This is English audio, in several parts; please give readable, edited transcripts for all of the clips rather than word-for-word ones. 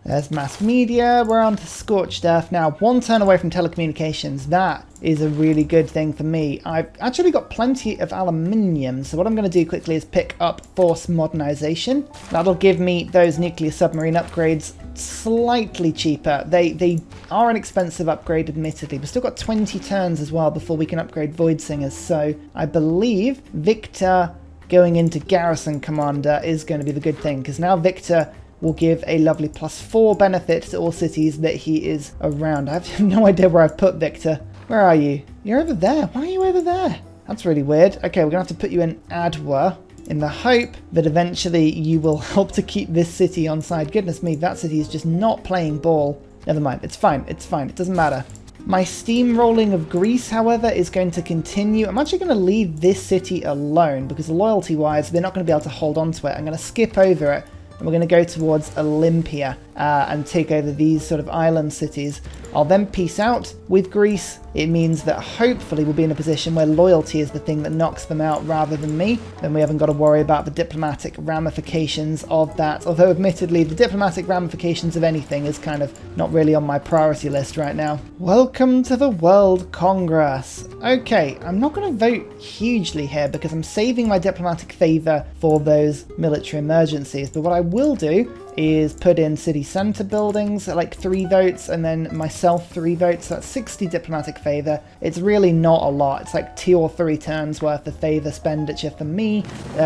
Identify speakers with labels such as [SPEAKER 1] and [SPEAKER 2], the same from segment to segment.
[SPEAKER 1] There's mass media. We're on to scorched earth now. 1 turn away from telecommunications. That is a really good thing for me. I've actually got plenty of aluminium, so what I'm going to do quickly is pick up force modernization. That'll give me those nuclear submarine upgrades slightly cheaper. They are an expensive upgrade, admittedly. We've still got 20 turns as well before we can upgrade Void Singers, so I believe Victor going into Garrison Commander is going to be the good thing, because now Victor will give a lovely +4 benefit to all cities that he is around. I have no idea where I've put Victor. Where are you? You're over there. Why are you over there? That's really weird. Okay, we're going to have to put you in Adwa in the hope that eventually you will help to keep this city on side. Goodness me, that city is just not playing ball. Never mind. It's fine. It's fine. It doesn't matter. My steamrolling of Greece, however, is going to continue. I'm actually going to leave this city alone because loyalty-wise, they're not going to be able to hold on to it. I'm going to skip over it. And we're going to go towards Olympia and take over these sort of island cities. I'll then peace out with Greece. It means that hopefully we'll be in a position where loyalty is the thing that knocks them out rather than me. Then we haven't got to worry about the diplomatic ramifications of that. Although admittedly, the diplomatic ramifications of anything is kind of not really on my priority list right now. Welcome to the World Congress. Okay, I'm not going to vote hugely here because I'm saving my diplomatic favour for those military emergencies. But what I will do is put in city centre buildings at like 3 votes and then myself 3 votes. That's 60 diplomatic favour. It's really not a lot. It's like 2 or 3 turns worth of favour expenditure for me.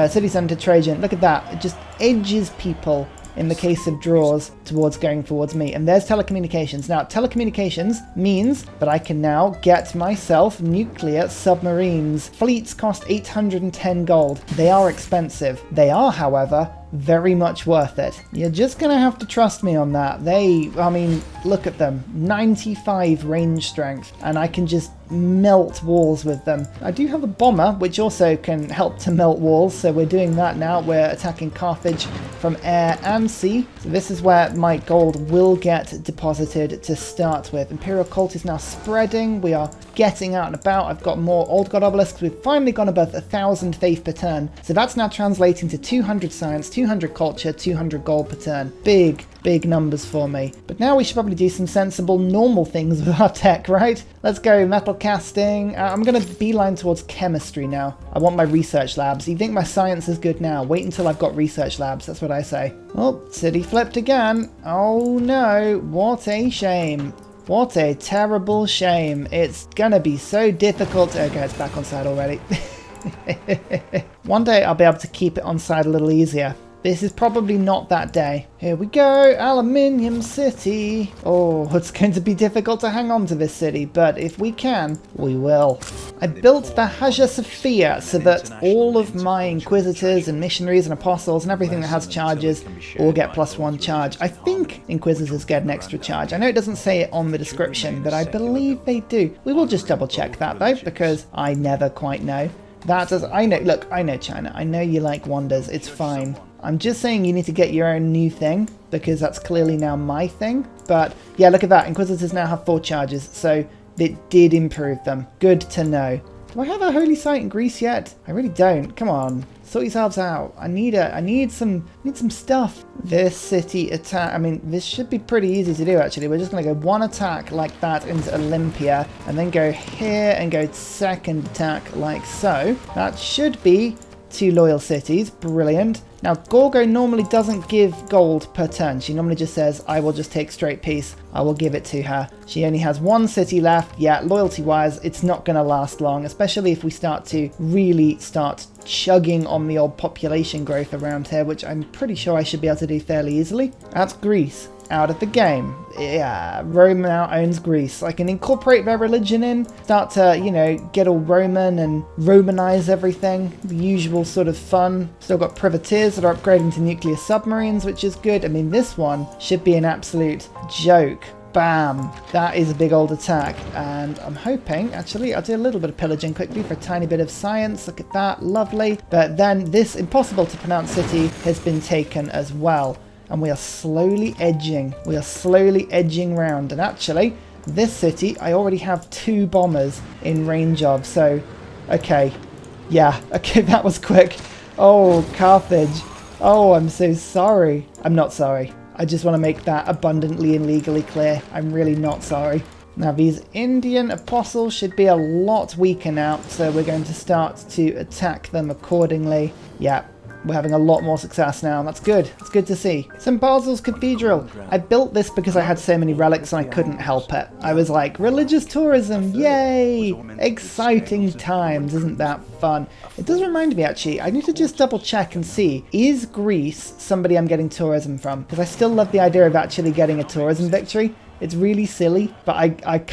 [SPEAKER 1] City centre Trajan, look at that. It just edges people in the case of draws towards going towards me. And there's telecommunications. Now, telecommunications means that I can now get myself nuclear submarines. Fleets cost 810 gold. They are expensive. They are, however, very much worth it. You're just gonna have to trust me on that. I mean, look at them. 95 range strength, and I can just melt walls with them. I do have a bomber, which also can help to melt walls, so we're doing that now. We're attacking Carthage from air and sea. So this is where my gold will get deposited to start with. Imperial Cult is now spreading. We are getting out and about. I've got more Old God Obelisks. We've finally gone above 1,000 faith per turn. So that's now translating to 200 science, 200 culture, 200 gold per turn. Big numbers for me. But now we should probably do some sensible, normal things with our tech, right? Let's go metal casting. I'm going to beeline towards chemistry now. I want my research labs. You think my science is good now? Wait until I've got research labs. That's what I say. Oh, city flipped again. Oh no, what a shame. What a terrible shame. It's going to be so difficult. Okay, it's back on side already. One day I'll be able to keep it on side a little easier. This is probably not that day. Here we go, Aluminium City. Oh, it's going to be difficult to hang on to this city, but if we can, we will. I built the Hagia Sophia so that all of my Inquisitors and Missionaries and Apostles and everything that has charges all get +1 charge. I think Inquisitors get an extra charge. I know it doesn't say it on the description, but I believe they do. We will just double check that though, because I never quite know. I know, look, I know China. I know you like wonders. It's fine. I'm just saying you need to get your own new thing, because that's clearly now my thing. But yeah, look at that. Inquisitors now have 4 charges, so it did improve them. Good to know. Do I have a holy site in Greece yet? I really don't. Come on. Sort yourselves out. I need some stuff. This city attack, I mean, this should be pretty easy to do actually. We're just gonna go 1 attack like that into Olympia, and then go here and go 2nd attack like so. That should be 2 loyal cities. Brilliant. Now, Gorgo normally doesn't give gold per turn. She normally just says, I will just take straight peace. I will give it to her. She only has 1 city left. Yeah, loyalty-wise, it's not going to last long, especially if we start to really start chugging on the old population growth around here, which I'm pretty sure I should be able to do fairly easily. That's Greece. Out of the game. Yeah, Rome now owns Greece. I can incorporate their religion in, start to, you know, get all Roman and Romanize everything. The usual sort of fun. Still got privateers that are upgrading to nuclear submarines, which is good. I mean, this one should be an absolute joke. Bam! That is a big old attack, and I'm hoping, actually, I'll do a little bit of pillaging quickly for a tiny bit of science. Look at that, lovely. But then this impossible to pronounce city has been taken as well. And we are slowly edging. We are slowly edging round. And actually, this city, I already have 2 bombers in range of. So, okay. Yeah, okay, that was quick. Oh, Carthage. Oh, I'm so sorry. I'm not sorry. I just want to make that abundantly and legally clear. I'm really not sorry. Now these Indian apostles should be a lot weaker now, so we're going to start to attack them accordingly. Yeah, we're having a lot more success now. That's good. It's good to see. St. Basil's Cathedral. I built this because I had so many relics and I couldn't help it. I was like, religious tourism, yay! Exciting times, isn't that fun? It does remind me actually, I need to just double check and see, is Greece somebody I'm getting tourism from? Because I still love the idea of actually getting a tourism victory. It's really silly, but I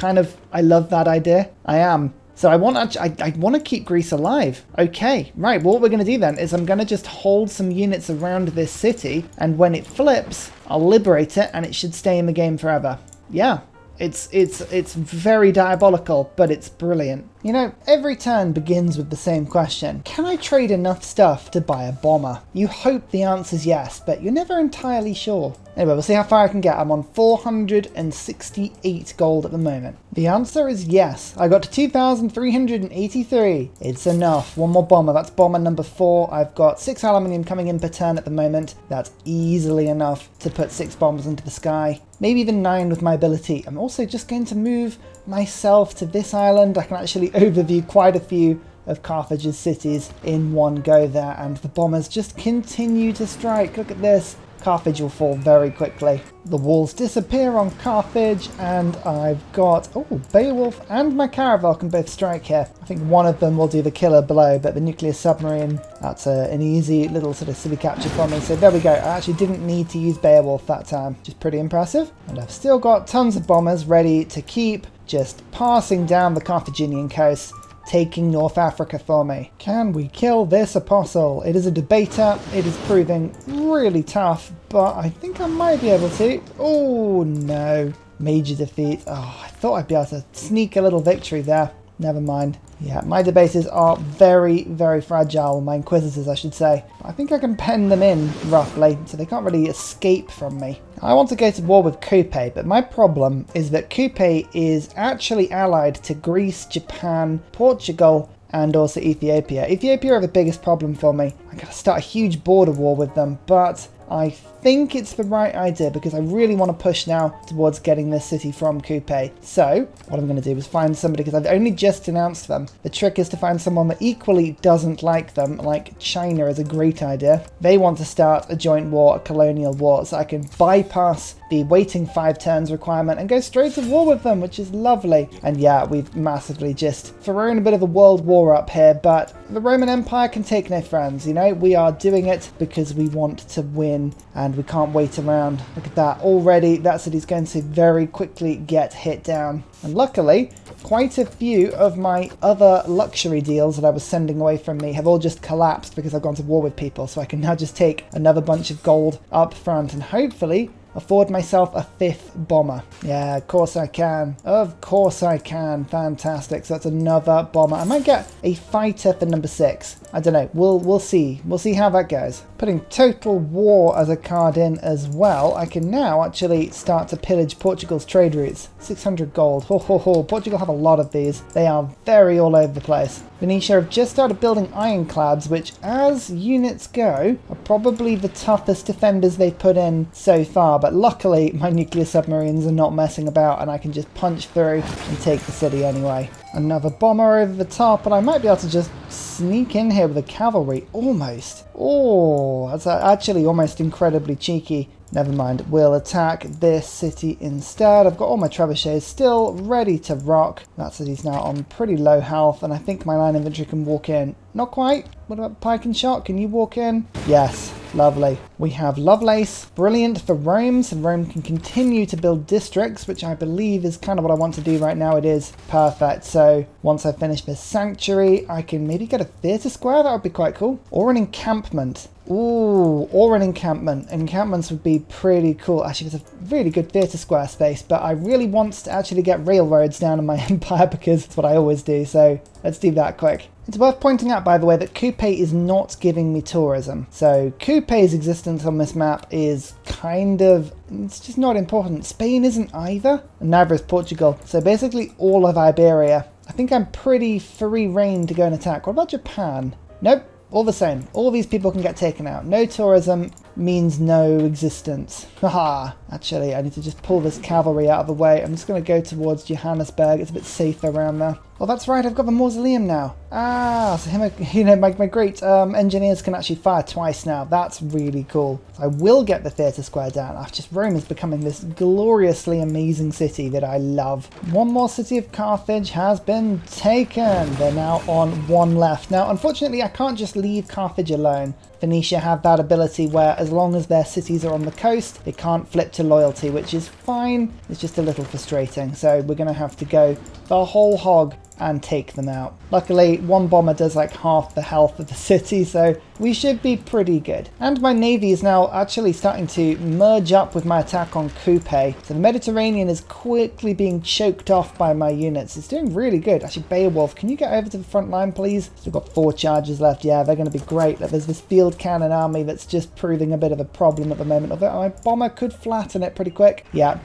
[SPEAKER 1] love that idea. I am. So I want to keep Greece alive. Okay, right, well what we're going to do then is I'm going to just hold some units around this city, and when it flips, I'll liberate it and it should stay in the game forever. Yeah, it's very diabolical, but it's brilliant. You know, every turn begins with the same question. Can I trade enough stuff to buy a bomber? You hope the answer's yes, but you're never entirely sure. Anyway, we'll see how far I can get. I'm on 468 gold at the moment. The answer is yes. I got to 2,383. It's enough. One more bomber. That's bomber number 4. I've got 6 aluminium coming in per turn at the moment. That's easily enough to put 6 bombs into the sky. Maybe even 9 with my ability. I'm also just going to move myself to this island. I can actually overview quite a few of Carthage's cities in one go there, and the bombers just continue to strike. Look at this. Carthage will fall very quickly. The walls disappear on Carthage, and I've got, oh, Beowulf and my Caravel can both strike here. I think one of them will do the killer blow, but the nuclear submarine, that's an easy little sort of city capture for me. So there we go. I actually didn't need to use Beowulf that time, which is pretty impressive. And I've still got tons of bombers ready to keep just passing down the Carthaginian coast, taking North Africa for me. Can we kill this apostle? It is a debater. It is proving really tough, but I think I might be able to. Oh no, major defeat. Oh, I thought I'd be able to sneak a little victory there. Never mind. Yeah, my debaters are very, very fragile, my inquisitors I should say. I think I can pen them in, roughly, so they can't really escape from me. I want to go to war with Coupe, but my problem is that Coupe is actually allied to Greece, Japan, Portugal, and also Ethiopia. Ethiopia are the biggest problem for me. I gotta start a huge border war with them, but I think it's the right idea because I really want to push now towards getting this city from Coupe. So what I'm going to do is find somebody, because I've only just announced them. The trick is to find someone that equally doesn't like them, like China is a great idea. They want to start a joint war, a colonial war, so I can bypass the waiting 5 turns requirement and go straight to war with them, which is lovely. And yeah, we've massively just thrown a bit of a world war up here, but the Roman Empire can take no friends, you know? We are doing it because we want to win, and we can't wait around. Look at that. Already, that city's going to very quickly get hit down. And luckily, quite a few of my other luxury deals that I was sending away from me have all just collapsed because I've gone to war with people, so I can now just take another bunch of gold up front and hopefully afford myself a 5th bomber. Yeah, of course I can. Of course I can. Fantastic. So that's another bomber. I might get a fighter for number 6. I don't know. We'll see. We'll see how that goes. Putting Total War as a card in as well, I can now actually start to pillage Portugal's trade routes. 600 gold. Ho ho ho. Portugal have a lot of these. They are very all over the place. Venetia have just started building ironclads, which, as units go, are probably the toughest defenders they've put in so far. But luckily, my nuclear submarines are not messing about, and I can just punch through and take the city anyway. Another bomber over the top, and I might be able to just sneak in here with a cavalry. Almost. Oh, that's actually almost incredibly cheeky. Never mind, we'll attack this city instead. I've got all my trebuchets still ready to rock. That city's now on pretty low health, and I think my line infantry can walk in. Not quite. What about pike and shot? Can you walk in? Yes. Lovely. We have Lovelace. Brilliant for Rome, so Rome can continue to build districts, which I believe is kind of what I want to do right now. It is perfect. So once I finish this sanctuary, I can maybe get a theatre square. That would be quite cool. Or an encampment. Ooh, or an encampment. Encampments would be pretty cool. Actually, there's a really good theatre square space, but I really want to actually get railroads down in my empire because it's what I always do. So let's do that quick. It's worth pointing out, by the way, that Coupe is not giving me tourism. So Coupe's existence on this map is kind of, it's just not important. Spain isn't either, and neither is Portugal. So basically all of Iberia. I think I'm pretty free reign to go and attack. What about Japan? Nope. All the same, all these people can get taken out. No tourism, means no existence. Haha. Actually, I need to just pull this cavalry out of the way. I'm just going to go towards Johannesburg. It's a bit safer around there. Oh, that's right. I've got the mausoleum now. Ah, so my great engineers can actually fire twice now. That's really cool. So I will get the theatre square down. Rome is becoming this gloriously amazing city that I love. One more city of Carthage has been taken. They're now on one left. Now, unfortunately, I can't just leave Carthage alone. Phoenicia have that ability where as long as their cities are on the coast, they can't flip to loyalty, which is fine. It's just a little frustrating. So we're going to have to go the whole hog and take them out. Luckily, one bomber does like half the health of the city, so we should be pretty good. And my navy is now actually starting to merge up with my attack on Coupe. So the Mediterranean is quickly being choked off by my units. It's doing really good. Actually, Beowulf, can you get over to the front line, please? So we've got 4 charges left. Yeah, they're going to be great. There's this field cannon army that's just proving a bit of a problem at the moment, although my bomber could flatten it pretty quick. Yeah,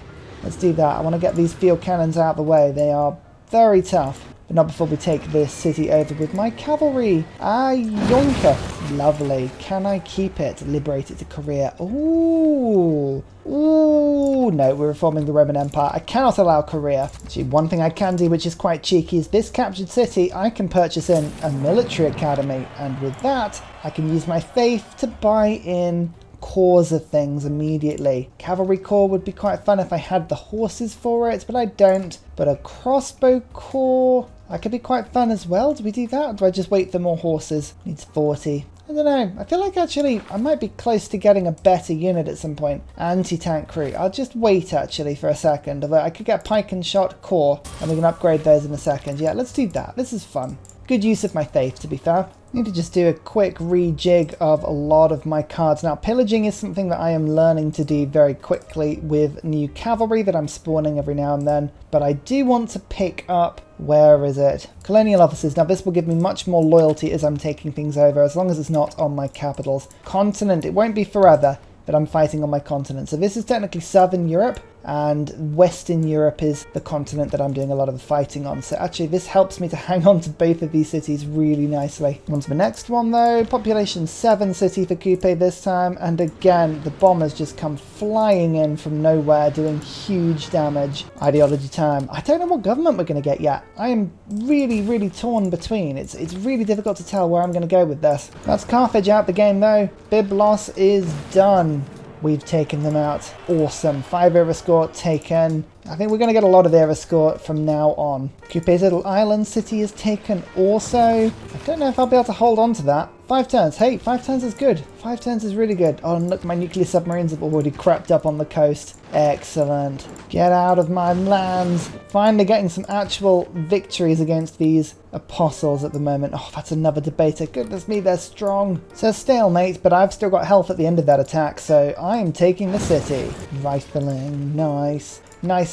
[SPEAKER 1] let's do that. I want to get these field cannons out of the way. They are very tough. But not before we take this city over with my cavalry. Ah, yoinker. Lovely. Can I keep it? Liberate it to Korea. Ooh. Ooh. No, we're reforming the Roman Empire. I cannot allow Korea. Actually, one thing I can do, which is quite cheeky, is this captured city, I can purchase in a military academy. And with that, I can use my faith to buy in cores of things immediately. Cavalry corps would be quite fun if I had the horses for it, but I don't. But a crossbow corps, that could be quite fun as well. Do we do that? Or do I just wait for more horses? Needs 40. I don't know. I feel like actually I might be close to getting a better unit at some point. Anti-tank crew. I'll just wait actually for a second. Although I could get pike and shot corps and we can upgrade those in a second. Yeah, let's do that. This is fun. Good use of my faith, to be fair. I need to just do a quick rejig of a lot of my cards. Now, pillaging is something that I am learning to do very quickly with new cavalry that I'm spawning every now and then. But I do want to pick up, where is it? Colonial officers. Now, this will give me much more loyalty as I'm taking things over, as long as it's not on my capitals. Continent, it won't be forever, but I'm fighting on my continent. So this is technically Southern Europe, and Western Europe is the continent that I'm doing a lot of the fighting on. So actually this helps me to hang on to both of these cities really nicely. On to the next one though. Population 7 city for Coupe this time, and again the bombers just come flying in from nowhere doing huge damage. Ideology time. I don't know what government we're going to get yet. I am really torn between. It's really difficult to tell where I'm going to go with this. That's Carthage out the game though. Byblos is done. We've taken them out. Awesome. 5 air escort taken. I think we're going to get a lot of air escort from now on. Coupe's little island city is taken also. I don't know if I'll be able to hold on to that. 5 turns. Hey, 5 turns is good. 5 turns is really good. Oh, and look, my nuclear submarines have already crept up on the coast. Excellent. Get out of my lands. Finally getting some actual victories against these apostles at the moment. Oh, that's another debater. Goodness me, they're strong. So stalemate, but I've still got health at the end of that attack, so I'm taking the city. Rifling. Nice. Nice.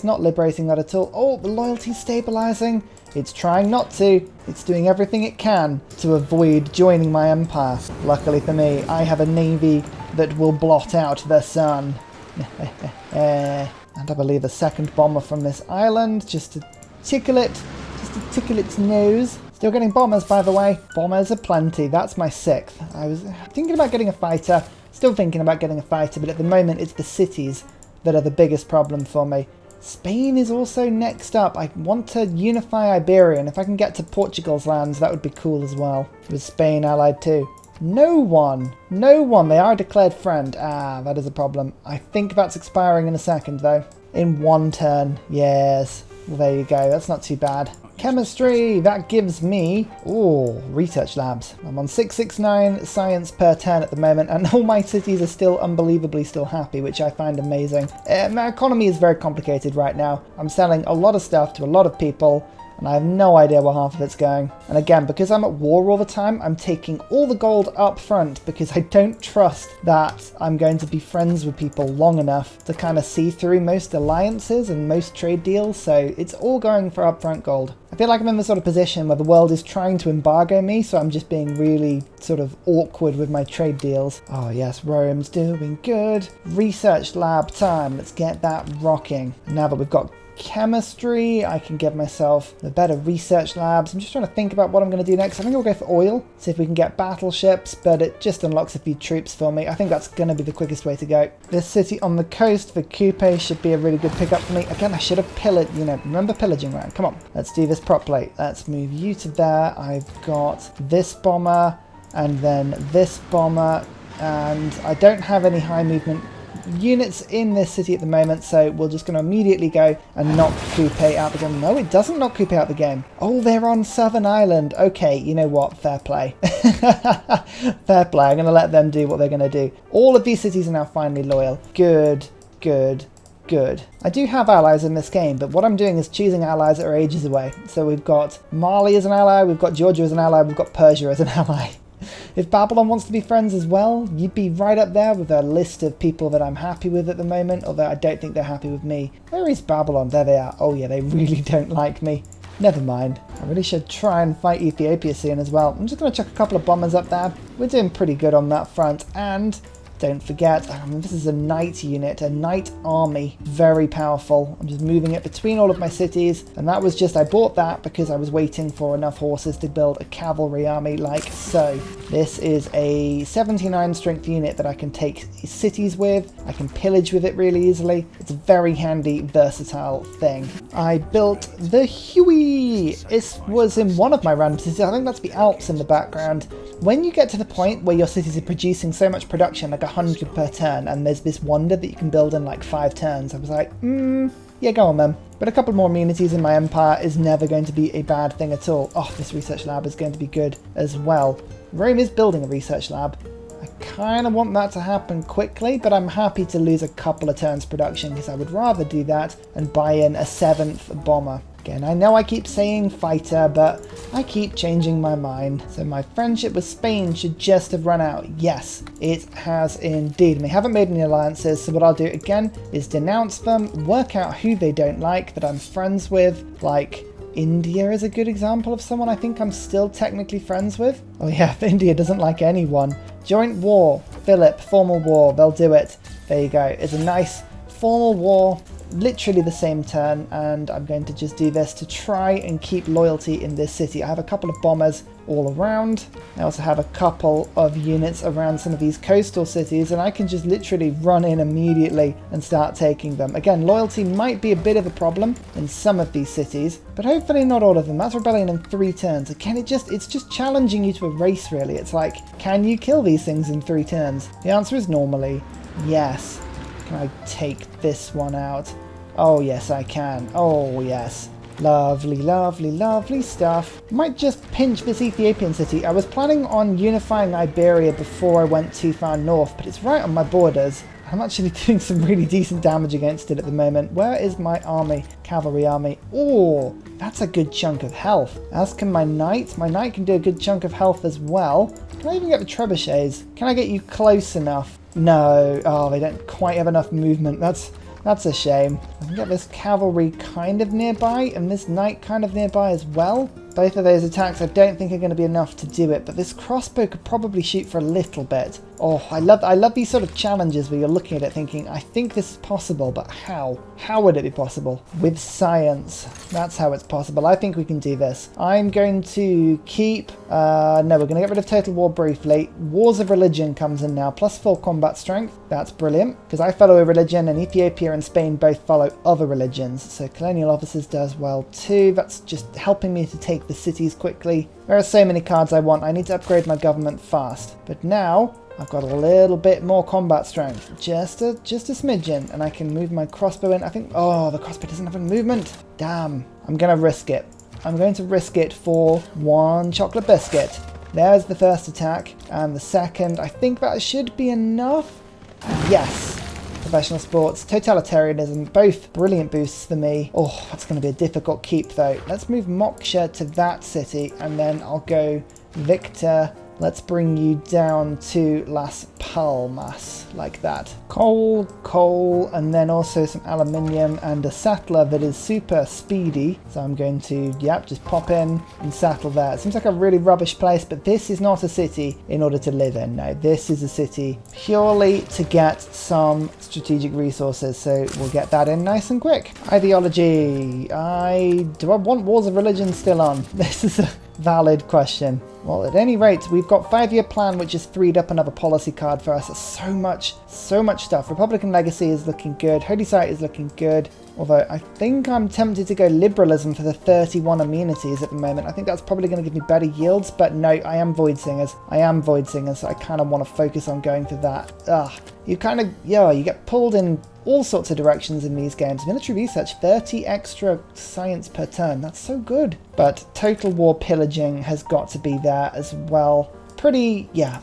[SPEAKER 1] Not liberating that at all. Oh, the loyalty's stabilizing. It's trying not to. It's doing everything it can to avoid joining my empire. Luckily for me, I have a navy that will blot out the sun. And I believe a second bomber from this island, just to tickle it. Just to tickle its nose. Still getting bombers, by the way. Bombers are plenty. That's my 6th. I was thinking about getting a fighter. Still thinking about getting a fighter, but at the moment it's the cities that are the biggest problem for me. Spain is also next up. I want to unify Iberia, and if I can get to Portugal's lands, that would be cool as well. With Spain allied too. No one. They are a declared friend. Ah, that is a problem. I think that's expiring in a second, though. In 1 turn. Yes. Well, there you go. That's not too bad. Chemistry, that gives me, research labs. I'm on 669 science per turn at the moment, and all my cities are still unbelievably still happy, which I find amazing. My economy is very complicated right now. I'm selling a lot of stuff to a lot of people, and I have no idea where half of it's going. And again, because I'm at war all the time, I'm taking all the gold up front because I don't trust that I'm going to be friends with people long enough to kind of see through most alliances and most trade deals, so it's all going for upfront gold. I feel like I'm in the sort of position where the world is trying to embargo me, so I'm just being really sort of awkward with my trade deals. Oh yes, Rome's doing good. Research lab time. Let's get that rocking. Now that we've got chemistry. I can give myself the better research labs. I'm just trying to think about what I'm going to do next. I think I'll go for oil, see if we can get battleships, but it just unlocks a few troops for me. I think that's going to be the quickest way to go. This city on the coast for Coupe should be a really good pickup for me. Again, I should have pillaged, remember pillaging round. Come on, let's do this properly. Let's move you to there. I've got this bomber and then this bomber, and I don't have any high movement units in this city at the moment, so we're just going to immediately go and knock Coupe out the game. No, it doesn't knock Coupe out the game. Oh, they're on Southern Island. Okay, you know what? Fair play. Fair play. I'm going to let them do what they're going to do. All of these cities are now finally loyal. Good, good, good. I do have allies in this game, but what I'm doing is choosing allies that are ages away. So we've got Mali as an ally, we've got Georgia as an ally, we've got Persia as an ally. If Babylon wants to be friends as well, you'd be right up there with a list of people that I'm happy with at the moment, although I don't think they're happy with me. Where is Babylon? There they are. Oh yeah, they really don't like me. Never mind. I really should try and fight Ethiopia soon as well. I'm just going to chuck a couple of bombers up there. We're doing pretty good on that front, and don't forget, this is a knight unit, a knight army, very powerful. I'm just moving it between all of my cities, and that was just, I bought that because I was waiting for enough horses to build a cavalry army like so. This is a 79 strength unit that I can take cities with, I can pillage with it really easily. It's a very handy, versatile thing. I built the Huey. This was in one of my random cities. I think that's the Alps in the background. When you get to the point where your cities are producing so much production, like 100 per turn, and there's this wonder that you can build in like 5 turns, I was like, yeah, go on then. But a couple more amenities in my empire is never going to be a bad thing at all. Oh, this research lab is going to be good as well. Rome is building a research lab. I kind of want that to happen quickly, but I'm happy to lose a couple of turns production because I would rather do that and buy in a 7th bomber. Again, I know I keep saying fighter, but I keep changing my mind. So my friendship with Spain should just have run out. Yes, it has indeed. And they haven't made any alliances, so what I'll do again is denounce them, work out who they don't like that I'm friends with, like India is a good example of someone I think I'm still technically friends with. Oh yeah, India doesn't like anyone. Joint war, Philip, formal war, they'll do it. There you go. It's a nice formal war, literally the same turn, and I'm going to just do this to try and keep loyalty in this city. I have a couple of bombers all around. I also have a couple of units around some of these coastal cities, and I can just literally run in immediately and start taking them. Again, loyalty might be a bit of a problem in some of these cities, but hopefully not all of them. That's rebellion in 3 turns. Again, it's just challenging you to a race, really. It's like, can you kill these things in 3 turns? The answer is normally yes. Can I take this one out? Oh yes, I can. Oh yes. Lovely, lovely, lovely stuff. Might just pinch this Ethiopian city. I was planning on unifying Iberia before I went too far north, but it's right on my borders. I'm actually doing some really decent damage against it at the moment. Where is my army? Cavalry army. Oh, that's a good chunk of health. As can my knight. My knight can do a good chunk of health as well. Can I even get the trebuchets? Can I get you close enough? No. Oh, they don't quite have enough movement. That's a shame. I can get this cavalry kind of nearby and this knight kind of nearby as well. Both of those attacks I don't think are going to be enough to do it, but this crossbow could probably shoot for a little bit. Oh, I love these sort of challenges where you're looking at it thinking, I think this is possible, but how? How would it be possible? With science. That's how it's possible. I think we can do this. I'm going to keep... no, we're going to get rid of Total War briefly. Wars of Religion comes in now, plus 4 combat strength. That's brilliant, because I follow a religion and Ethiopia and Spain both follow other religions. So Colonial Officers does well too. That's just helping me to take the cities quickly. There are so many cards I want. I need to upgrade my government fast. But now I've got a little bit more combat strength. Just a smidgen. And I can move my crossbow in. I think... Oh, the crossbow doesn't have any movement. Damn. I'm going to risk it. I'm going to risk it for 1 chocolate biscuit. There's the first attack. And the second. I think that should be enough. Yes. Professional sports, totalitarianism, both brilliant boosts for me. Oh, that's going to be a difficult keep though. Let's move Moksha to that city and then I'll go Victor Let's bring you down to Las Palmas, like that. Coal, and then also some aluminium and a settler that is super speedy. So I'm going to, yep, just pop in and settle there. It seems like a really rubbish place, but this is not a city in order to live in. No, this is a city purely to get some strategic resources. So we'll get that in nice and quick. Ideology. Do I want Wars of Religion still on? This is a valid question. Well, at any rate, we've got 5-year plan, which has freed up another policy card for us. So much stuff. Republican Legacy is looking good. Holy Site is looking good. Although I think I'm tempted to go liberalism for the 31 amenities at the moment. I think that's probably going to give me better yields, but no, I am Void Singers. So I kind of want to focus on going for that. You kind of, you get pulled in all sorts of directions in these games. Military research, 30 extra science per turn. That's so good. But total war pillaging has got to be there as well. I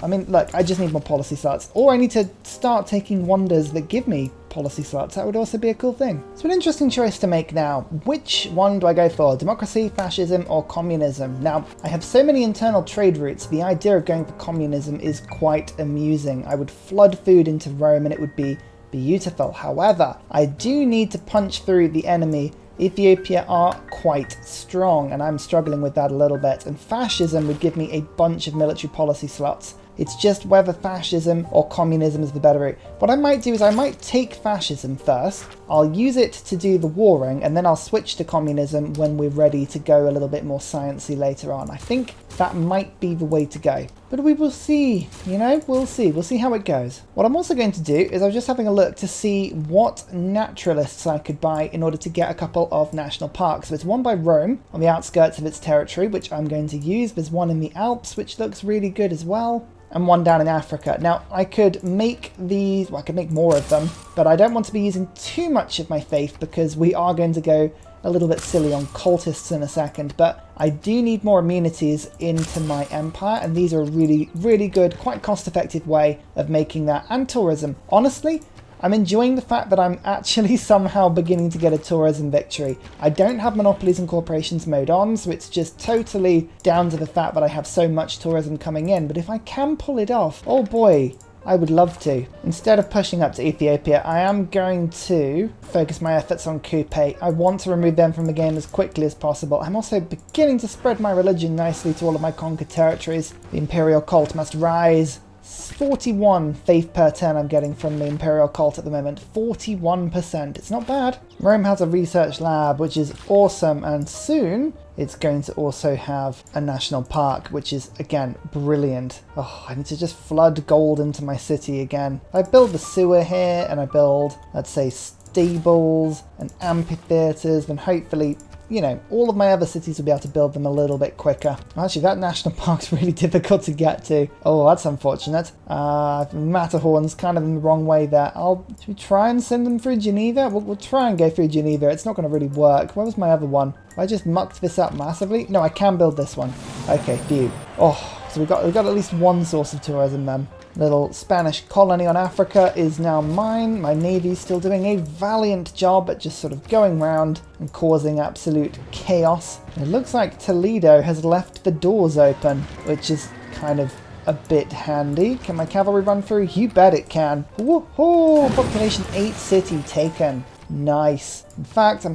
[SPEAKER 1] mean, look, I just need more policy slots. Or I need to start taking wonders that give me policy slots. That would also be a cool thing. So an interesting choice to make now. Which one do I go for? Democracy, fascism, or communism? Now, I have so many internal trade routes. The idea of going for communism is quite amusing. I would flood food into Rome and it would be beautiful. However, I do need to punch through the enemy. Ethiopia are quite strong, and I'm struggling with that a little bit, and fascism would give me a bunch of military policy slots. It's just whether fascism or communism is the better route. What I might do is I might take fascism first, I'll use it to do the warring, and then I'll switch to communism when we're ready to go a little bit more sciencey later on. I think that might be the way to go. But we will see, we'll see how it goes. What I'm also going to do is I was just having a look to see what naturalists I could buy in order to get a couple of national parks. So it's one by Rome on the outskirts of its territory, which I'm going to use. There's one in the Alps, which looks really good as well. And one down in Africa. Now, I could make these, I could make more of them, but I don't want to be using too much of my faith because we are going to go a little bit silly on cultists in a second, but I do need more amenities into my empire, and these are a really, really good, quite cost-effective way of making that, and tourism. Honestly, I'm enjoying the fact that I'm actually somehow beginning to get a tourism victory. I don't have monopolies and corporations mode on, so it's just totally down to the fact that I have so much tourism coming in. But if I can pull it off, oh boy, I would love to. Instead of pushing up to Ethiopia, I am going to focus my efforts on Coupe. I want to remove them from the game as quickly as possible. I'm also beginning to spread my religion nicely to all of my conquered territories. The Imperial cult must rise. 41 faith per turn I'm getting from the Imperial cult at the moment. 41%. It's not bad. Rome has a research lab, which is awesome, and soon it's going to also have a national park, which is, again, brilliant. Oh, I need to just flood gold into my city again. I build the sewer here, and I build, let's say, stables and amphitheatres, then hopefully, all of my other cities will be able to build them a little bit quicker. Actually, that national park's really difficult to get to. Oh, that's unfortunate. Matterhorn's kind of in the wrong way there. Should we try and send them through Geneva? We'll try and go through Geneva. It's not going to really work. Where was my other one? Have I just mucked this up massively? No, I can build this one. Okay, phew. Oh, so we've got at least one source of tourism then. Little Spanish colony on Africa is now mine. My navy's still doing a valiant job at just sort of going round and causing absolute chaos. It looks like Toledo has left the doors open, which is kind of a bit handy. Can my cavalry run through? You bet it can. Woohoo! Population 8 city taken. Nice. In fact,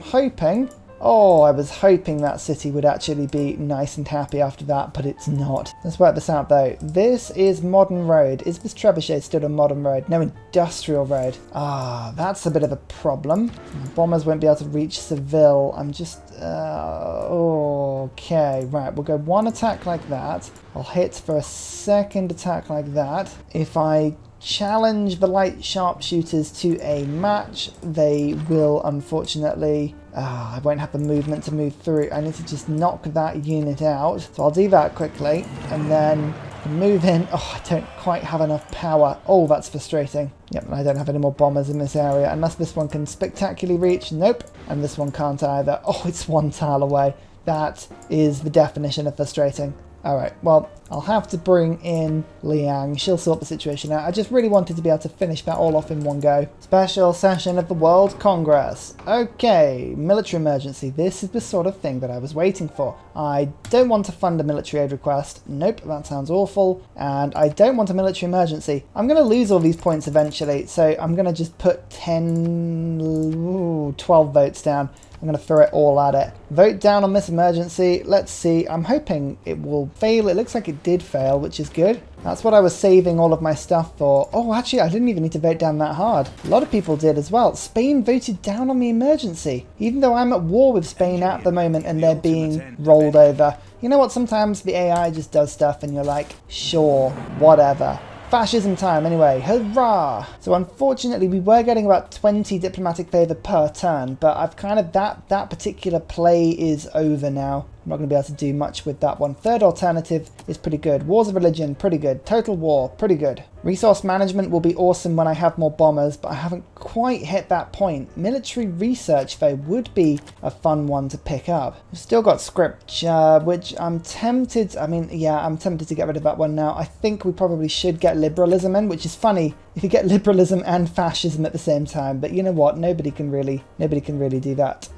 [SPEAKER 1] I was hoping that city would actually be nice and happy after that, but it's not. Let's work this out though. This is modern road. Is this trebuchet still a modern road? No, industrial road. That's a bit of a problem. Bombers won't be able to reach Seville. I'm just, okay, right. We'll go one attack like that. I'll hit for a second attack like that. If I challenge the light sharpshooters to a match, they will unfortunately... I won't have the movement to move through. I need to just knock that unit out. So I'll do that quickly and then move in. Oh, I don't quite have enough power. Oh, that's frustrating. Yep, and I don't have any more bombers in this area unless this one can spectacularly reach. Nope. And this one can't either. Oh, it's one tile away. That is the definition of frustrating. Alright, well, I'll have to bring in Liang. She'll sort the situation out. I just really wanted to be able to finish that all off in one go. Special session of the World Congress. Okay, military emergency. This is the sort of thing that I was waiting for. I don't want to fund a military aid request. Nope, that sounds awful. And I don't want a military emergency. I'm going to lose all these points eventually, so I'm going to just put 12 votes down. I'm going to throw it all at it. Vote down on this emergency. Let's see. I'm hoping it will fail. It looks like it did fail, which is good. That's what I was saving all of my stuff for. Oh, actually, I didn't even need to vote down that hard. A lot of people did as well. Spain voted down on the emergency, even though I'm at war with Spain at the moment and they're being rolled over. You know what? Sometimes the AI just does stuff and you're like, sure, whatever. Fascism time, anyway. Hurrah! So unfortunately, we were getting about 20 diplomatic favour per turn, but I've kind of, that particular play is over now. I'm not going to be able to do much with that one. Third alternative is pretty good. Wars of religion, pretty good. Total war, pretty good. Resource management will be awesome when I have more bombers, but I haven't quite hit that point. Military research, though, would be a fun one to pick up. We've still got scripture, which I'm tempted... I'm tempted to get rid of that one now. I think we probably should get liberalism in, which is funny if you get liberalism and fascism at the same time. But you know what? Nobody can really do that.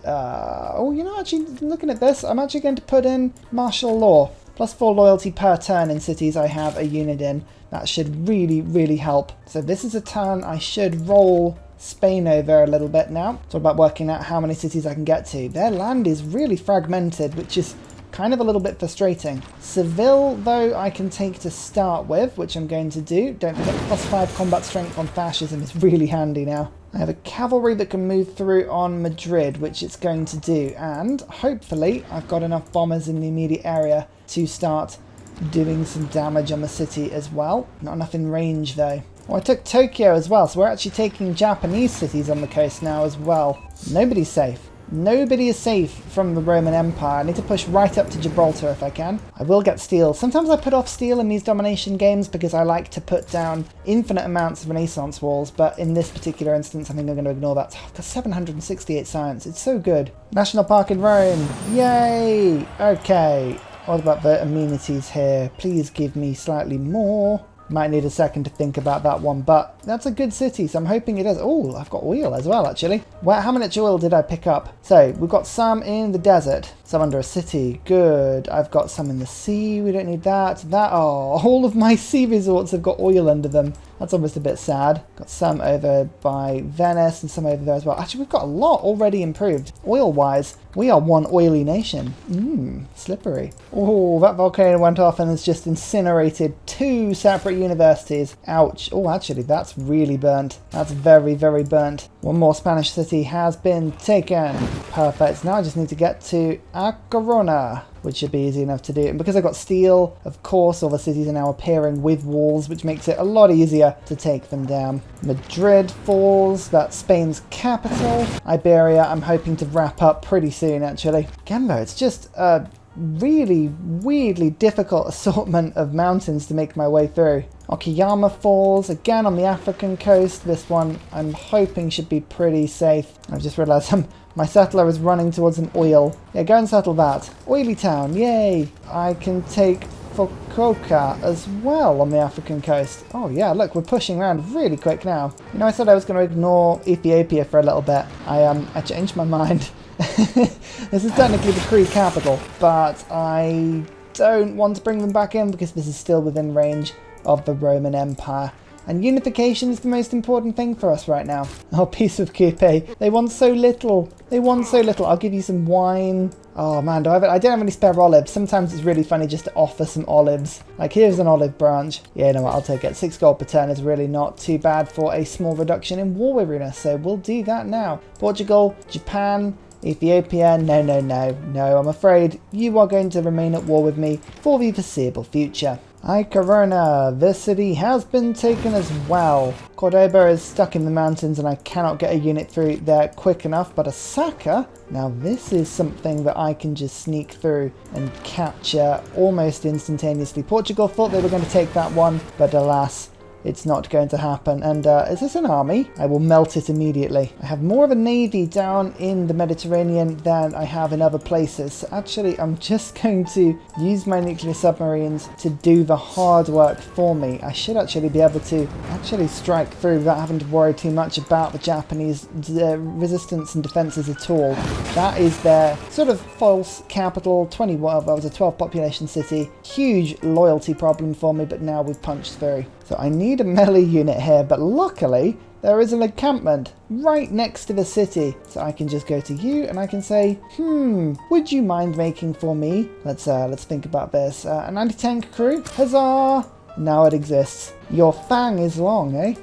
[SPEAKER 1] Actually, looking at this, I'm actually going to put in martial law. +4 loyalty per turn in cities I have a unit in. That should really, really help. So this is a turn I should roll Spain over a little bit now. It's all about working out how many cities I can get to. Their land is really fragmented, which is kind of a little bit frustrating. Seville, though, I can take to start with, which I'm going to do. Don't forget +5 combat strength on fascism is really handy now. I have a cavalry that can move through on Madrid, which it's going to do. And hopefully I've got enough bombers in the immediate area to start doing some damage on the city as well. Not enough in range, though. Oh, I took Tokyo as well, so we're actually taking Japanese cities on the coast now as well. Nobody's safe. Nobody is safe from the Roman Empire. I need to push right up to Gibraltar if I can. I will get steel. Sometimes I put off steel in these domination games because I like to put down infinite amounts of Renaissance walls, but in this particular instance I think I'm going to ignore that. Oh, that's 768 science. It's so good. National Park in Rome. Yay! Okay. What about the amenities here? Please give me slightly more. Might need a second to think about that one, but that's a good city, so I'm hoping it is. Oh, I've got oil as well, actually. How much oil did I pick up? So, we've got some in the desert, some under a city. Good. I've got some in the sea. We don't need that. All of my sea resorts have got oil under them. That's almost a bit sad. Got some over by Venice and some over there as well. Actually, we've got a lot already improved. Oil-wise, we are one oily nation. Slippery. Oh, that volcano went off and has just incinerated 2 separate universities. Ouch. Oh, actually, that's really burnt. That's very, very burnt. One more Spanish city has been taken. Perfect. Now I just need to get to A Corona, which should be easy enough to do. And because I've got steel, of course, all the cities are now appearing with walls, which makes it a lot easier to take them down. Madrid falls. That's Spain's capital. Iberia, I'm hoping to wrap up pretty soon, actually. Again, though, it's just a really weirdly difficult assortment of mountains to make my way through. Okayama falls, again on the African coast. This one I'm hoping should be pretty safe. I've just realised my settler is running towards an oil. Yeah, go and settle that. Oily town, yay! I can take Fukuoka as well on the African coast. Oh yeah, look, we're pushing around really quick now. You know, I said I was going to ignore Ethiopia for a little bit. I changed my mind. This is technically the Cree capital, but I don't want to bring them back in because this is still within range of the Roman Empire. And unification is the most important thing for us right now. Oh, piece of coupe. They want so little. They want so little. I'll give you some wine. Oh man, I don't have any spare olives. Sometimes it's really funny just to offer some olives. Like, here's an olive branch. Yeah, you know what, I'll take it. 6 gold per turn is really not too bad for a small reduction in war weariness, so we'll do that now. Portugal, Japan, Ethiopia, no, I'm afraid you are going to remain at war with me for the foreseeable future. Corona, this city has been taken as well. Cordoba is stuck in the mountains and I cannot get a unit through there quick enough, but Osaka, now this is something that I can just sneak through and capture almost instantaneously. Portugal thought they were going to take that one, but alas, it's not going to happen. And is this an army? I will melt it immediately. I have more of a navy down in the Mediterranean than I have in other places. So actually, I'm just going to use my nuclear submarines to do the hard work for me. I should actually be able to actually strike through without having to worry too much about the Japanese resistance and defenses at all. That is their sort of false capital. 21, that was a 12 population city. Huge loyalty problem for me, but now we've punched through. So I need a melee unit here, but luckily there is an encampment right next to the city. So I can just go to you and I can say, would you mind making for me? Let's think about this. An anti-tank crew? Huzzah! Now it exists. Your fang is long, eh?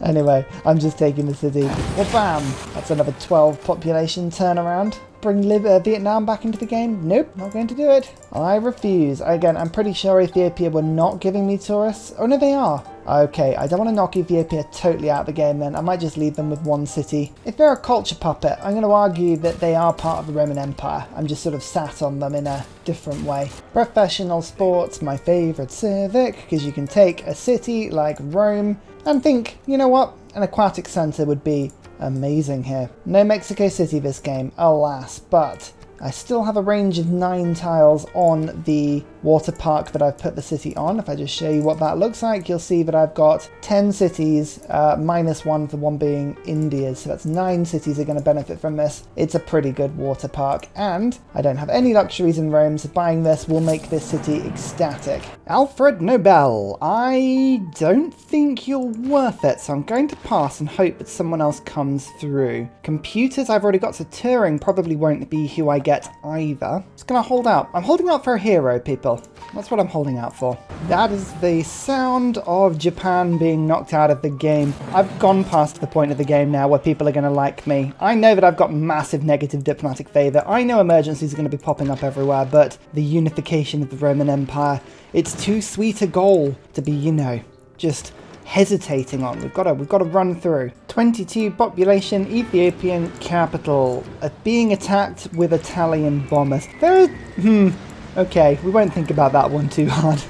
[SPEAKER 1] Anyway, I'm just taking the city. Well, bam! That's another 12 population turnaround. Bring Vietnam back into the game? Nope, not going to do it. I refuse. Again, I'm pretty sure Ethiopia were not giving me tourists. Oh no, they are. Okay, I don't want to knock Ethiopia totally out of the game then. I might just leave them with one city. If they're a culture puppet, I'm going to argue that they are part of the Roman Empire. I'm just sort of sat on them in a different way. Professional sports, my favourite civic, because you can take a city like Rome and think, you know what, an aquatic centre would be amazing here. No Mexico City this game, alas, but I still have a range of 9 tiles on the water park that I've put the city on. If I just show you what that looks like, you'll see that I've got 10 cities, minus 1 for one being India's. So that's 9 cities are going to benefit from this. It's a pretty good water park, and I don't have any luxuries in Rome, so buying this will make this city ecstatic. Alfred Nobel, I don't think you're worth it, so I'm going to pass and hope that someone else comes through. Computers, I've already got, so Turing probably won't be who I get either. Just going to hold out. I'm holding out for a hero, people. That's what I'm holding out for. That is the sound of Japan being knocked out of the game. I've gone past the point of the game now where people are going to like me. I know that I've got massive negative diplomatic favour. I know emergencies are going to be popping up everywhere, but the unification of the Roman Empire, it's too sweet a goal to be, you know, just hesitating on. We've got to run through. 22 population Ethiopian capital being attacked with Italian bombers. Okay, we won't think about that one too hard.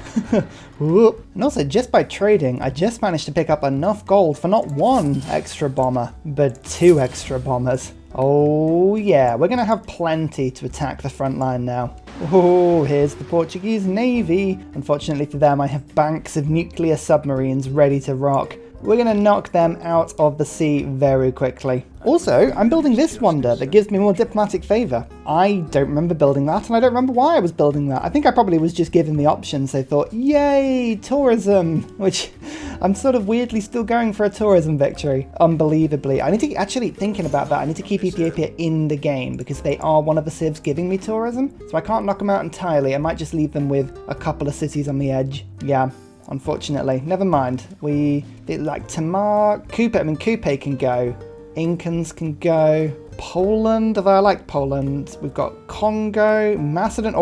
[SPEAKER 1] And also, just by trading, I just managed to pick up enough gold for not 1 extra bomber, but 2 extra bombers. Oh yeah, we're going to have plenty to attack the front line now. Oh, here's the Portuguese Navy. Unfortunately for them, I have banks of nuclear submarines ready to rock. We're going to knock them out of the sea very quickly. Also, I'm building this wonder that gives me more diplomatic favour. I don't remember building that, and I don't remember why I was building that. I think I probably was just given the option, so I thought, yay, tourism, which I'm sort of weirdly still going for a tourism victory, unbelievably. I need to, actually thinking about that, I need to keep Ethiopia in the game, because they are one of the civs giving me tourism, so I can't knock them out entirely. I might just leave them with a couple of cities on the edge. Yeah. Unfortunately, never mind. Like Tamar, Kupe, I mean Kupe can go, Incans can go, Poland, although I like Poland. We've got Congo, Macedon,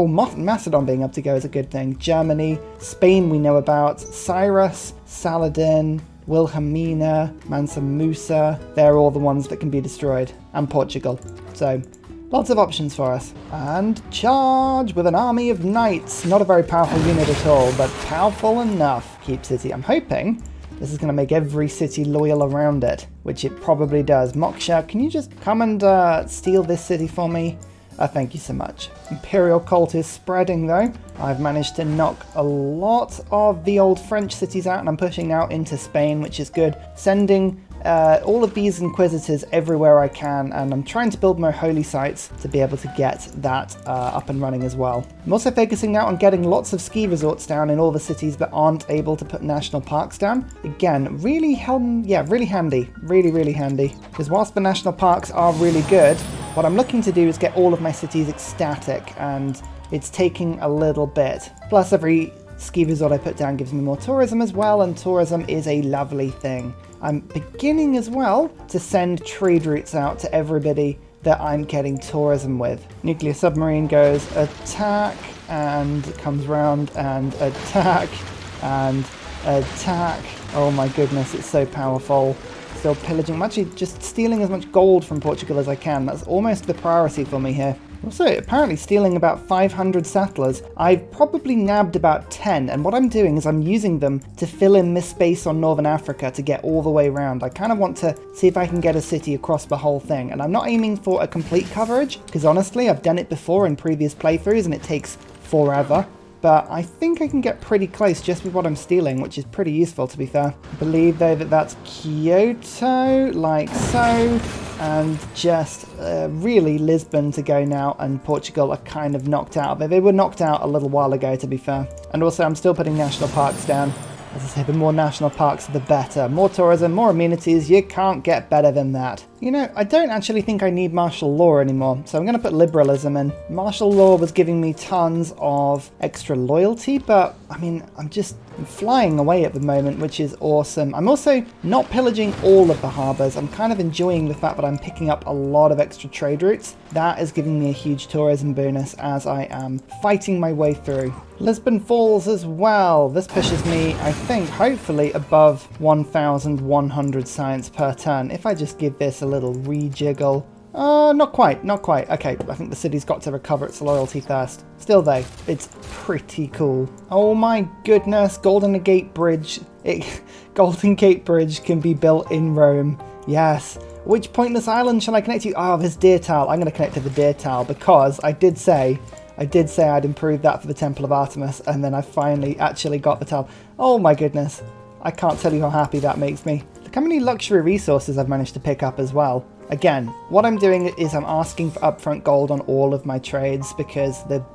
[SPEAKER 1] Macedon being able to go is a good thing. Germany, Spain we know about, Cyrus, Saladin, Wilhelmina, Mansa Musa, they're all the ones that can be destroyed, and Portugal. So, lots of options for us. And charge with an army of knights. Not a very powerful unit at all, but powerful enough. Keep city. I'm hoping this is going to make every city loyal around it, which it probably does. Moksha, can you just come and steal this city for me? Thank you so much. Imperial cult is spreading though. I've managed to knock a lot of the old French cities out, and I'm pushing out into Spain, which is good. Sending all of these inquisitors everywhere I can, and I'm trying to build more holy sites to be able to get that up and running as well. I'm also focusing now on getting lots of ski resorts down in all the cities that aren't able to put national parks down. Again, really handy, really handy, because whilst the national parks are really good, what I'm looking to do is get all of my cities ecstatic, and it's taking a little bit. Plus every ski resort I put down gives me more tourism as well, and tourism is a lovely thing. I'm beginning as well to send trade routes out to everybody that I'm getting tourism with. Nuclear submarine goes attack, and comes round and attack, and attack. Oh my goodness, it's so powerful. Still pillaging. I'm actually just stealing as much gold from Portugal as I can. That's almost the priority for me here. Also, apparently stealing about 500 settlers. I've probably nabbed about 10, and what I'm doing is I'm using them to fill in this space on Northern Africa to get all the way around. I kind of want to see if I can get a city across the whole thing, and I'm not aiming for a complete coverage, because honestly, I've done it before in previous playthroughs, and it takes forever. But I think I can get pretty close just with what I'm stealing, which is pretty useful, to be fair. I believe, though, that that's Kyoto, like so. And just really Lisbon to go now, and Portugal are kind of knocked out. But they were knocked out a little while ago, to be fair. And also, I'm still putting national parks down. As I say, the more national parks, the better. More tourism, more amenities, you can't get better than that. You know, I don't actually think I need martial law anymore, so I'm going to put liberalism in. Martial law was giving me tons of extra loyalty, but, I mean, I'm flying away at the moment, which is awesome. I'm also not pillaging all of the harbours. I'm kind of enjoying the fact that I'm picking up a lot of extra trade routes. That is giving me a huge tourism bonus as I am fighting my way through. Lisbon Falls as well. This pushes me, I think, hopefully above 1,100 science per turn. If I just give this a little rejiggle. Not quite. Okay, I think the city's got to recover its loyalty first. Still though, it's pretty cool. Oh my goodness, Golden Gate Bridge. Golden Gate Bridge can be built in Rome. Yes. Which pointless island shall I connect to? Oh, this Deer Towel. I'm going to connect to the Deer Towel because I did say I'd improve that for the Temple of Artemis, and then I finally actually got the towel. Oh my goodness. I can't tell you how happy that makes me. Look how many luxury resources I've managed to pick up as well. Again, what I'm doing is I'm asking for upfront gold on all of my trades because the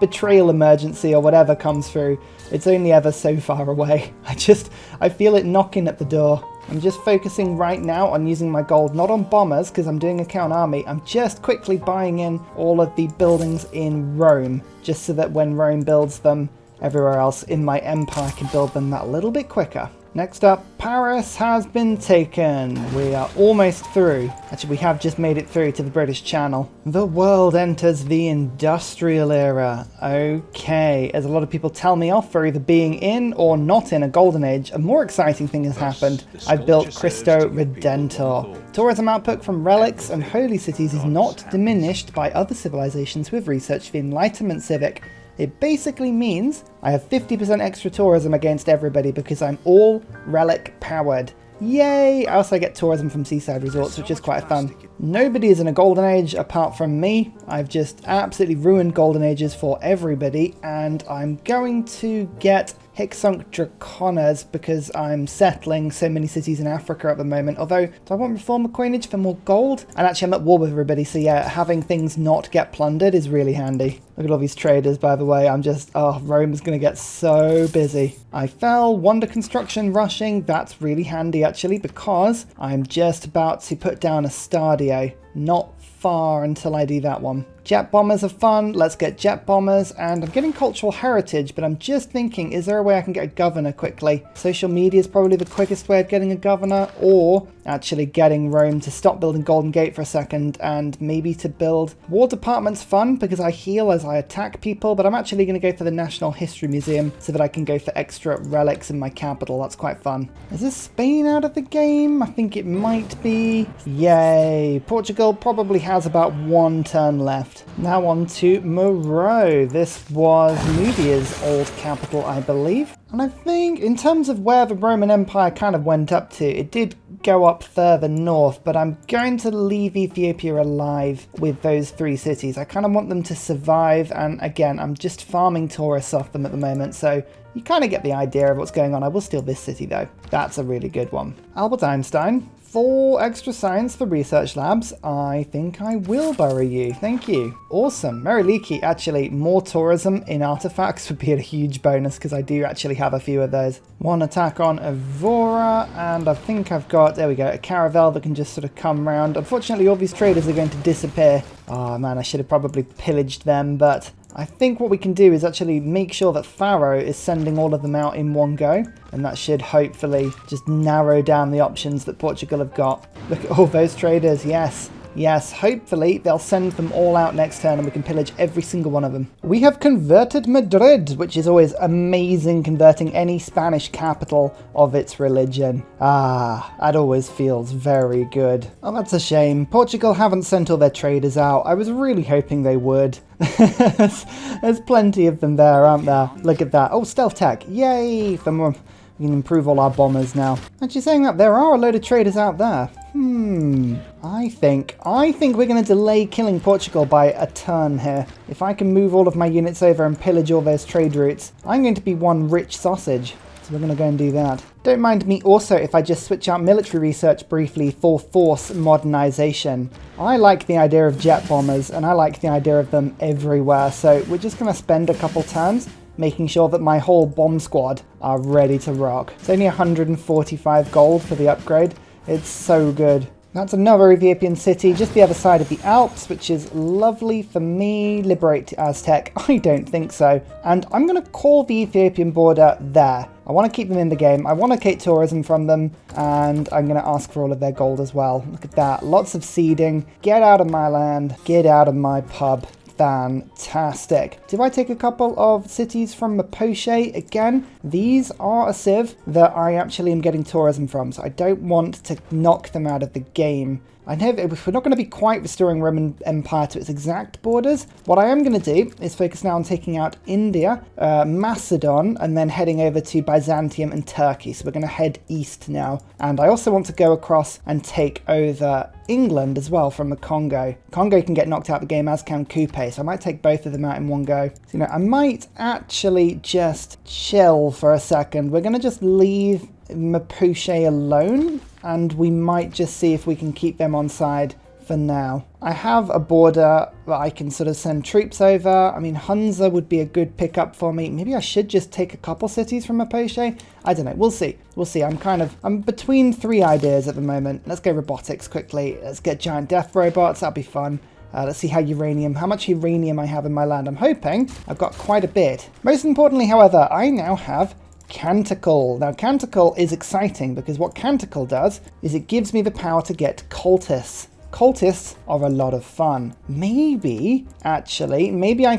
[SPEAKER 1] betrayal emergency or whatever comes through, it's only ever so far away. I feel it knocking at the door. I'm just focusing right now on using my gold, not on bombers because I'm doing a count army. I'm just quickly buying in all of the buildings in Rome, just so that when Rome builds them, everywhere else in my empire can build them that little bit quicker. Next up, Paris has been taken. We are almost through. Actually, we have just made it through to the British Channel. The world enters the industrial era. Okay, as a lot of people tell me off for either being in or not in a golden age, a more exciting thing has happened. I've built Cristo Redentor. Tourism output from relics and holy cities is not diminished by other civilizations with research the Enlightenment civic. It basically means I have 50% extra tourism against everybody because I'm all relic powered. Yay! I also get tourism from seaside resorts, which is quite fun. Nobody is in a golden age apart from me. I've just absolutely ruined golden ages for everybody, and I'm going to get Hicksunk Draconas because I'm settling so many cities in Africa at the moment. Although, do I want reformer coinage for more gold? And actually I'm at war with everybody, so yeah, having things not get plundered is really handy. Look at all these traders, by the way. Rome is going to get so busy. I fell, Wonder Construction rushing. That's really handy actually because I'm just about to put down a Stadio. Not far until I do that one. Jet bombers are fun. Let's get jet bombers. And I'm getting cultural heritage, but I'm just thinking, is there a way I can get a governor quickly? Social media is probably the quickest way of getting a governor, or actually getting Rome to stop building Golden Gate for a second and maybe to build War Department's fun because I heal as I attack people, but I'm actually going to go for the National History Museum so that I can go for extra relics in my capital. That's quite fun. Is this Spain out of the game? I think it might be. Yay. Portugal probably has about one turn left. Now on to Moreau. This was Nubia's old capital, I believe. And I think in terms of where the Roman Empire kind of went up to, it did go up further north, but I'm going to leave Ethiopia alive with those three cities. I kind of want them to survive, and again, I'm just farming tourists off them at the moment, so you kind of get the idea of what's going on. I will steal this city though. That's a really good one. Albert Einstein. 4 extra science for research labs. I think I will borrow you. Thank you. Awesome. Meriliki, actually, more tourism in artifacts would be a huge bonus because I do actually have a few of those. 1 attack on Evora, and I think I've got, there we go, a caravel that can just sort of come round. Unfortunately, all these traders are going to disappear. Oh man, I should have probably pillaged them, but I think what we can do is actually make sure that Pharaoh is sending all of them out in one go, and that should hopefully just narrow down the options that Portugal have got. Look at all those traders, yes. Yes, hopefully they'll send them all out next turn and we can pillage every single one of them. We have converted Madrid, which is always amazing, converting any Spanish capital of its religion. Ah, that always feels very good. Oh, that's a shame. Portugal haven't sent all their traders out. I was really hoping they would. There's plenty of them there, aren't there? Look at that. Oh, stealth tech. Yay! For more. We can improve all our bombers now. Actually, saying that, there are a load of traders out there. I think we're going to delay killing Portugal by a turn here. If I can move all of my units over and pillage all those trade routes, I'm going to be one rich sausage. So we're going to go and do that. Don't mind me also if I just switch out military research briefly for force modernization. I like the idea of jet bombers, and I like the idea of them everywhere. So we're just going to spend a couple turns making sure that my whole bomb squad are ready to rock. It's only 145 gold for the upgrade. It's so good. That's another Ethiopian city, just the other side of the Alps, which is lovely for me. Liberate Aztec? I don't think so. And I'm going to call the Ethiopian border there. I want to keep them in the game. I want to get tourism from them, and I'm going to ask for all of their gold as well. Look at that. Lots of seeding. Get out of my land. Get out of my pub. Fantastic. Did I take a couple of cities from Mapoche? Again, these are a civ that I actually am getting tourism from, so I don't want to knock them out of the game. I know if we're not going to be quite restoring Roman Empire to its exact borders, what I am going to do is focus now on taking out India, Macedon, and then heading over to Byzantium and Turkey. So we're going to head east now. And I also want to go across and take over England as well from the Congo. Congo can get knocked out of the game, as can Coupe, so I might take both of them out in one go. So, I might actually just chill for a second. We're going to just leave Mapuche alone, and we might just see if we can keep them on side for now. I have a border that I can sort of send troops over. I mean, Hunza would be a good pickup for me. Maybe I should just take a couple cities from Mapoche. I don't know. We'll see. We'll see. I'm between three ideas at the moment. Let's go robotics quickly. Let's get giant death robots. That'll be fun. Let's see how much uranium I have in my land. I'm hoping I've got quite a bit. Most importantly, however, I now have Canticle. Now, Canticle is exciting because what Canticle does is it gives me the power to get cultists. Cultists are a lot of fun. Maybe I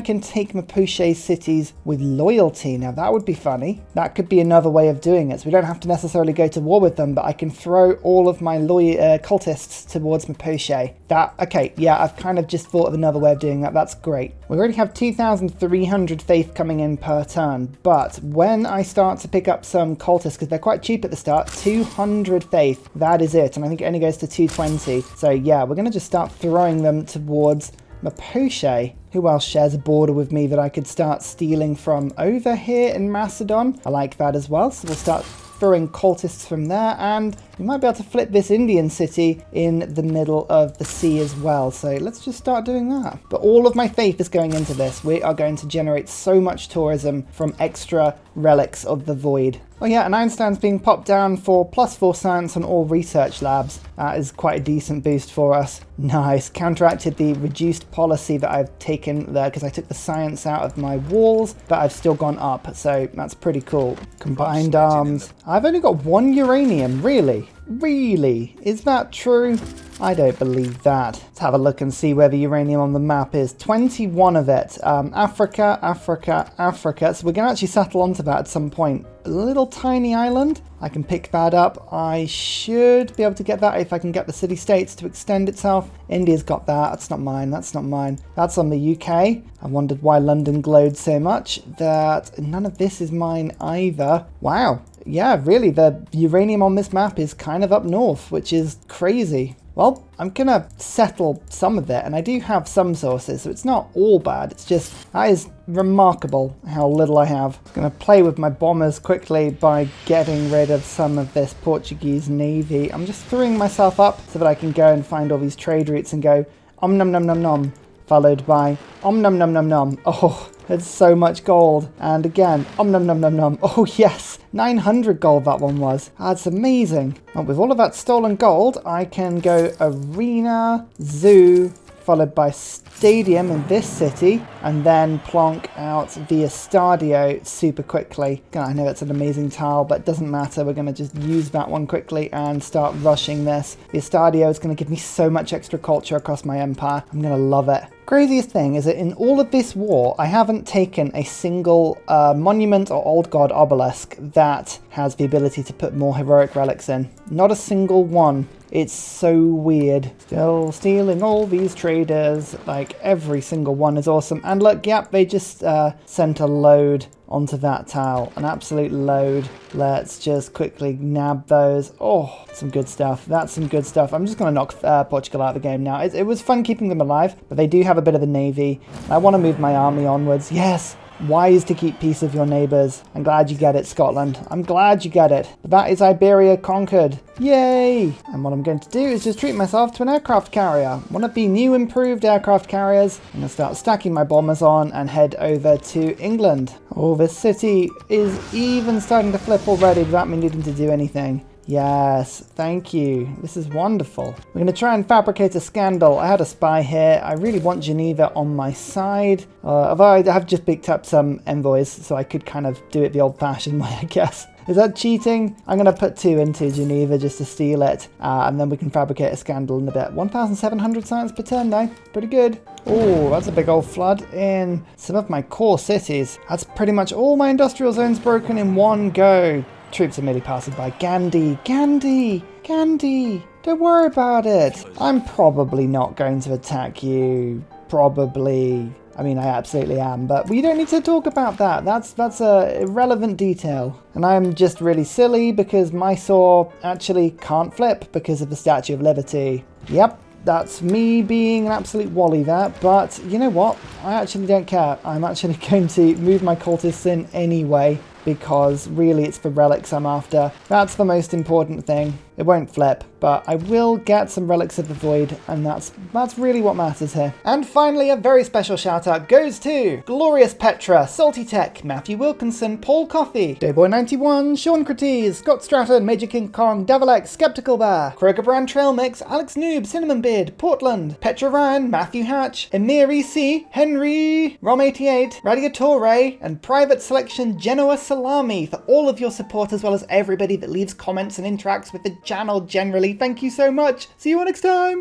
[SPEAKER 1] can take Mapuche cities with loyalty. Now, that would be funny. That could be another way of doing it. So we don't have to necessarily go to war with them, but I can throw all of my cultists towards Mapuche. I've kind of just thought of another way of doing that. That's great. We already have 2,300 faith coming in per turn, but when I start to pick up some cultists, because they're quite cheap at the start, 200 faith, that is it. And I think it only goes to 220. So yeah, we're going to just start throwing them towards Mapoche. Who else shares a border with me that I could start stealing from over here in Macedon? I like that as well. So we'll start throwing cultists from there, and we might be able to flip this Indian city in the middle of the sea as well. So let's just start doing that. But all of my faith is going into this. We are going to generate so much tourism from extra relics of the void. Oh yeah, and Einstein's being popped down for +4 science on all research labs. That is quite a decent boost for us. Nice. Counteracted the reduced policy that I've taken there because I took the science out of my walls, but I've still gone up. So that's pretty cool. Combined arms. I've only got 1 uranium, really? Really? Is that true? I don't believe that. Let's have a look and see where the uranium on the map is. 21 of it. Africa, Africa, Africa. So we're going to actually settle onto that at some point. A little tiny island. I can pick that up. I should be able to get that if I can get the city-states to extend itself. India's got that. That's not mine. That's not mine. That's on the UK. I wondered why London glowed so much. That none of this is mine either. Wow. Yeah, really, the uranium on this map is kind of up north, which is crazy. Well, I'm going to settle some of it, and I do have some sources, so it's not all bad. It's just, that is remarkable how little I have. I'm going to play with my bombers quickly by getting rid of some of this Portuguese navy. I'm just throwing myself up so that I can go and find all these trade routes and go om nom nom nom nom, followed by om nom nom nom nom. Oh, it's so much gold. And again, om nom nom nom nom. Oh yes, 900 gold that one was. That's amazing. Well, with all of that stolen gold, I can go arena, zoo, followed by Stadium in this city, and then plonk out the Estadio super quickly. God, I know it's an amazing tile, but it doesn't matter. We're going to just use that one quickly and start rushing this. The Estadio is going to give me so much extra culture across my empire. I'm going to love it. Craziest thing is that in all of this war, I haven't taken a single monument or old god obelisk that has the ability to put more heroic relics in. Not a single one. It's so weird. Still stealing all these traders. Like, every single one is awesome. And look, yep, they just sent a load onto that tile. An absolute load. Let's just quickly nab those. Oh, some good stuff. That's some good stuff. I'm just going to knock Portugal out of the game now. It was fun keeping them alive, but they do have a bit of a navy. I want to move my army onwards. Yes! Wise to keep peace with your neighbours. I'm glad you get it, Scotland. I'm glad you get it. But that is Iberia conquered. Yay! And what I'm going to do is just treat myself to an aircraft carrier. One of the new improved aircraft carriers. I'm going to start stacking my bombers on and head over to England. Oh, this city is even starting to flip already without me needing to do anything. Yes, thank you. This is wonderful. We're going to try and fabricate a scandal. I had a spy here. I really want Geneva on my side. Although I have just picked up some envoys, so I could kind of do it the old-fashioned way, I guess. Is that cheating? I'm going to put 2 into Geneva just to steal it, and then we can fabricate a scandal in a bit. 1,700 science per turn though. Pretty good. Oh, that's a big old flood in some of my core cities. That's pretty much all my industrial zones broken in one go. Troops are merely passing by. Gandhi, Gandhi, Gandhi. Don't worry about it. I'm probably not going to attack you. Probably. I mean, I absolutely am, but we don't need to talk about that. That's a irrelevant detail. And I'm just really silly because Mysore actually can't flip because of the Statue of Liberty. Yep. That's me being an absolute wally there, but you know what? I actually don't care. I'm actually going to move my cultists in anyway, because really it's the relics I'm after. That's the most important thing. It won't flip, but I will get some relics of the void, and that's really what matters here. And finally, a very special shout out goes to Glorious Petra, Salty Tech, Matthew Wilkinson, Paul Coffey, Dayboy91, Sean Cretes, Scott Stratton, Major King Kong, Devil X, Skeptical Bear, Kroger Brand Trail Mix, Alex Noob, Cinnamon Beard, Portland, Petra Ryan, Matthew Hatch, Emir EC, Henry, Rom88, Radiatore, and Private Selection Genoa Salami for all of your support, as well as everybody that leaves comments and interacts with the channel generally. Thank you so much. See you all next time.